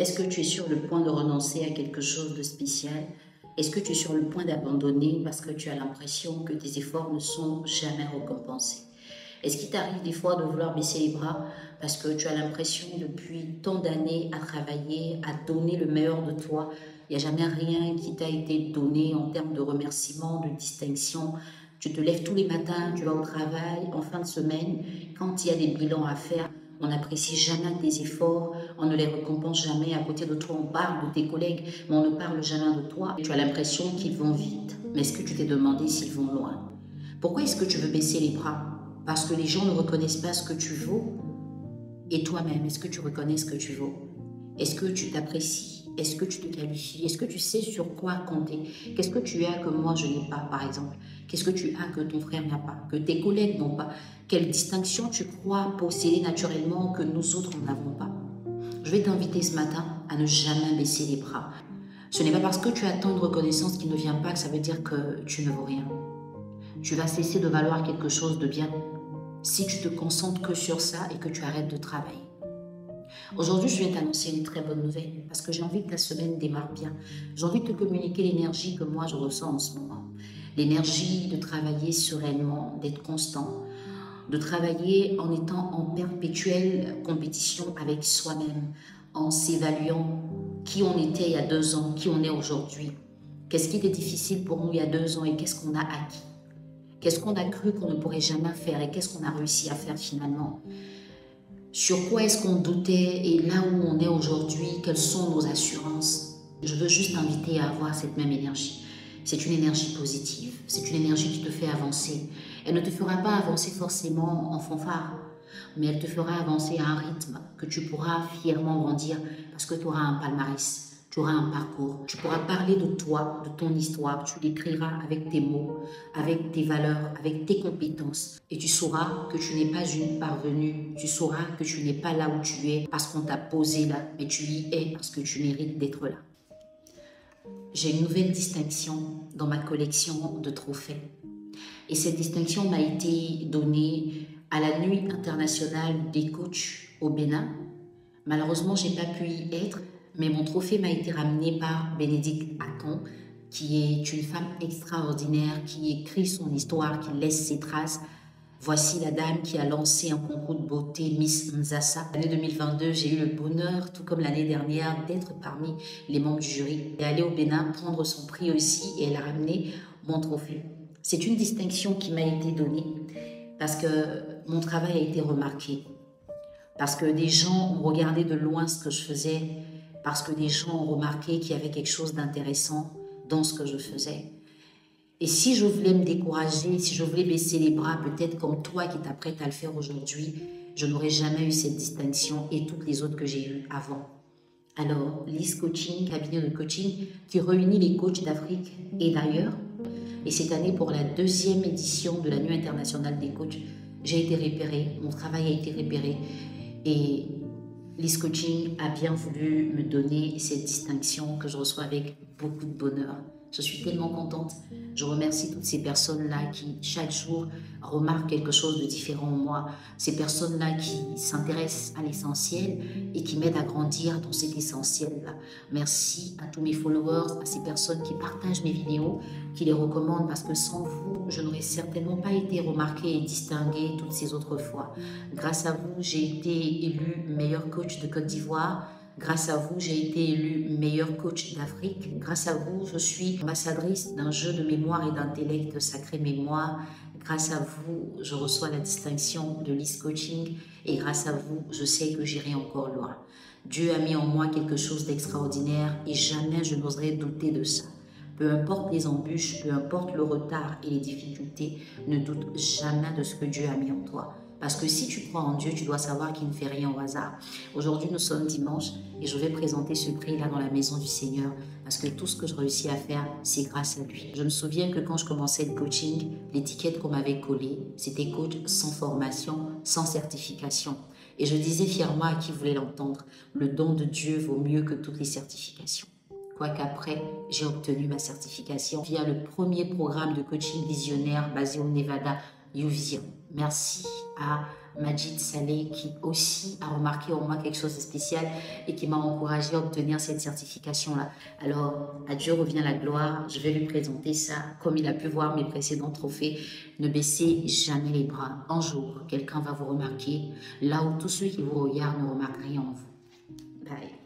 Est-ce que tu es sur le point de renoncer à quelque chose de spécial? Est-ce que tu es sur le point d'abandonner parce que tu as l'impression que tes efforts ne sont jamais récompensés? Est-ce qu'il t'arrive des fois de vouloir baisser les bras parce que tu as l'impression depuis tant d'années à travailler, à donner le meilleur de toi, il n'y a jamais rien qui t'a été donné en termes de remerciement, de distinction. Tu te lèves tous les matins, tu vas au travail, en fin de semaine, quand il y a des bilans à faire, on n'apprécie jamais tes efforts, on ne les récompense jamais. À côté de toi, on parle de tes collègues, mais on ne parle jamais de toi. Tu as l'impression qu'ils vont vite. Mais est-ce que tu t'es demandé s'ils vont loin? Pourquoi est-ce que tu veux baisser les bras? Parce que les gens ne reconnaissent pas ce que tu vaux? Et toi-même, est-ce que tu reconnais ce que tu vaux? Est-ce que tu t'apprécies? Est-ce que tu te qualifies? Est-ce que tu sais sur quoi compter? Qu'est-ce que tu as que moi je n'ai pas, par exemple? Qu'est-ce que tu as que ton frère n'a pas, que tes collègues n'ont pas? Quelle distinction tu crois posséder naturellement que nous autres n'avons pas? Je vais t'inviter ce matin à ne jamais baisser les bras. Ce n'est pas parce que tu attends une reconnaissance qui ne vient pas que ça veut dire que tu ne vaux rien. Tu vas cesser de valoir quelque chose de bien si tu te concentres que sur ça et que tu arrêtes de travailler. Aujourd'hui, je viens t'annoncer une très bonne nouvelle parce que j'ai envie que ta semaine démarre bien. J'ai envie de te communiquer l'énergie que moi je ressens en ce moment. L'énergie de travailler sereinement, d'être constant, de travailler en étant en perpétuelle compétition avec soi-même, en s'évaluant qui on était il y a 2 ans, qui on est aujourd'hui. Qu'est-ce qui était difficile pour nous il y a 2 ans et qu'est-ce qu'on a acquis? Qu'est-ce qu'on a cru qu'on ne pourrait jamais faire et qu'est-ce qu'on a réussi à faire finalement? Sur quoi est-ce qu'on doutait et là où on est aujourd'hui, quelles sont nos assurances? Je veux juste t'inviter à avoir cette même énergie. C'est une énergie positive, c'est une énergie qui te fait avancer. Elle ne te fera pas avancer forcément en fanfare, mais elle te fera avancer à un rythme que tu pourras fièrement grandir parce que tu auras un palmarès. Tu auras un parcours, tu pourras parler de toi, de ton histoire, tu l'écriras avec tes mots, avec tes valeurs, avec tes compétences. Et tu sauras que tu n'es pas une parvenue, tu sauras que tu n'es pas là où tu es parce qu'on t'a posé là, mais tu y es parce que tu mérites d'être là. J'ai une nouvelle distinction dans ma collection de trophées. Et cette distinction m'a été donnée à la Nuit internationale des coachs au Bénin. Malheureusement, je n'ai pas pu y être, mais mon trophée m'a été ramené par Bénédicte Aton, qui est une femme extraordinaire, qui écrit son histoire, qui laisse ses traces. Voici la dame qui a lancé un concours de beauté Miss Nzassa. L'année 2022, j'ai eu le bonheur, tout comme l'année dernière, d'être parmi les membres du jury et aller au Bénin prendre son prix aussi et elle a ramené mon trophée. C'est une distinction qui m'a été donnée parce que mon travail a été remarqué, parce que des gens ont regardé de loin ce que je faisais, parce que des gens ont remarqué qu'il y avait quelque chose d'intéressant dans ce que je faisais. Et si je voulais me décourager, si je voulais baisser les bras, peut-être comme toi qui t'apprêtes à le faire aujourd'hui, je n'aurais jamais eu cette distinction et toutes les autres que j'ai eues avant. Alors, Lys Coaching, cabinet de coaching qui réunit les coachs d'Afrique et d'ailleurs. Et cette année, pour la 2e édition de la Nuit internationale des coachs, j'ai été repérée, mon travail a été repéré et Lys Coaching a bien voulu me donner cette distinction que je reçois avec beaucoup de bonheur. Je suis tellement contente. Je remercie toutes ces personnes-là qui, chaque jour, remarquent quelque chose de différent en moi. Ces personnes-là qui s'intéressent à l'essentiel et qui m'aident à grandir dans cet essentiel-là. Merci à tous mes followers, à ces personnes qui partagent mes vidéos, qui les recommandent parce que sans vous, je n'aurais certainement pas été remarquée et distinguée toutes ces autres fois. Grâce à vous, j'ai été élue meilleure coach de Côte d'Ivoire. Grâce à vous, j'ai été élue meilleure coach d'Afrique. Grâce à vous, je suis ambassadrice d'un jeu de mémoire et d'intellect sacré mémoire. Grâce à vous, je reçois la distinction de Lys Coaching et grâce à vous, je sais que j'irai encore loin. Dieu a mis en moi quelque chose d'extraordinaire et jamais je n'oserais douter de ça. Peu importe les embûches, peu importe le retard et les difficultés, ne doute jamais de ce que Dieu a mis en toi. Parce que si tu crois en Dieu, tu dois savoir qu'il ne fait rien au hasard. Aujourd'hui, nous sommes dimanche et je vais présenter ce prix-là dans la maison du Seigneur parce que tout ce que je réussis à faire, c'est grâce à lui. Je me souviens que quand je commençais le coaching, l'étiquette qu'on m'avait collée, c'était coach sans formation, sans certification. Et je disais fièrement à qui voulait l'entendre, le don de Dieu vaut mieux que toutes les certifications. Quoiqu'après, j'ai obtenu ma certification via le premier programme de coaching visionnaire basé au Nevada YouVision. Merci à Majid Saleh qui aussi a remarqué en moi quelque chose de spécial et qui m'a encouragé à obtenir cette certification-là. Alors, à Dieu revient la gloire. Je vais lui présenter ça. Comme il a pu voir mes précédents trophées, ne baissez jamais les bras. Un jour, quelqu'un va vous remarquer là où tous ceux qui vous regardent ne remarquent rien en vous. Bye.